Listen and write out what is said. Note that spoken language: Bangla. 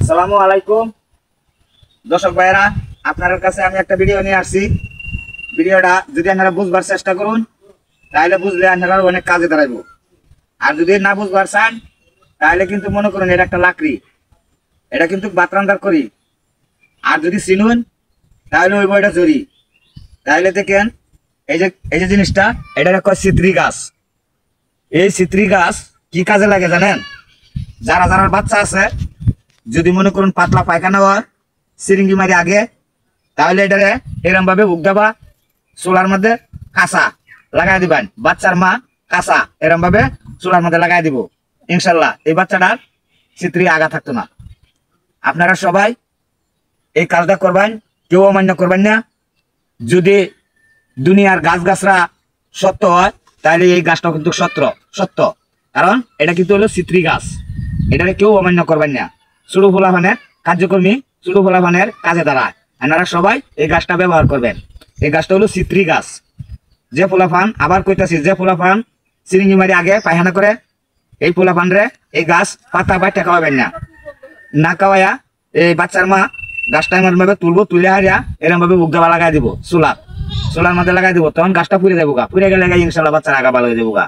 আসসালামু আলাইকুম দর্শক ভাইরা, আপনাদের কাছে আমি একটা ভিডিও নিয়ে আসছি। ভিডিওটা যদি আপনারা বুঝবার চেষ্টা করুন তাহলে বুঝলে আপনারা অনেক কাজে দাঁড়াইব। আর যদি না বুঝবার চান তাহলে কিন্তু মনে করুন এটা একটা লাকড়ি, এটা কিন্তু ভাত রান্নার করি। আর যদি চিনুন তাহলে ওই বইটা জড়ি। তাহলে দেখেন এই যে জিনিসটা, এটা একটা চিত্রি গাছ। এই চিত্রি গাছ কি কাজে লাগে জানেন? যারা যারা বাচ্চা আছে, যদি মনে করুন পাতলা পায়খানা হওয়ার সিরিঙ্গি মারি আগে, তাহলে এটারে এরম ভাবে বুক দেবা, চুলার মধ্যে কাঁচা লাগাই দিবেন। বাচ্চার মা কাঁচা এরম ভাবে চুলার মধ্যে লাগাই দিব, ইনশাল্লাহ এই বাচ্চাটার চিত্রি আগা থাকতো না। আপনারা সবাই এই কাজটা করবেন, কেউ অমান্য করবেন না। যদি দুনিয়ার গাছ গাছরা সত্য হয় তাহলে এই গাছটা কিন্তু সত্য, কারণ এটা কিন্তু হলো চিত্রি গাছ। এটাকে কেউ অমান্য করবেন না। ছোটো ফোলাফানের কার্যক্রমী, ছোটো ফোলাফানের কাজে দাঁড়ায়। আপনারা সবাই এই গাছটা ব্যবহার করবেন। এই গাছটা হলো চিত্রি গাছ। যে ফোলাফান, আবার কইতাছি, যে ফোলাফান সিরিঙ্গি মারি আগে পায়খানা করে, এই ফোলাফান রে এই গাছ পাতা বাইটা খাওয়াবেন না। না খাওয়াইয়া এই বাচ্চার মা গাছটা এমন ভাবে তুলবো, তুলে হারিয়া এরকম ভাবে বুক দেওয়া লাগাই দিব, চুলার মধ্যে লাগাই দিব। তখন গাছটা পুড়ে যাবো গা, পুড়ে গেলে ইনশাল্লাহ বাচ্চার আগা ভালো হয়ে যাবো গা।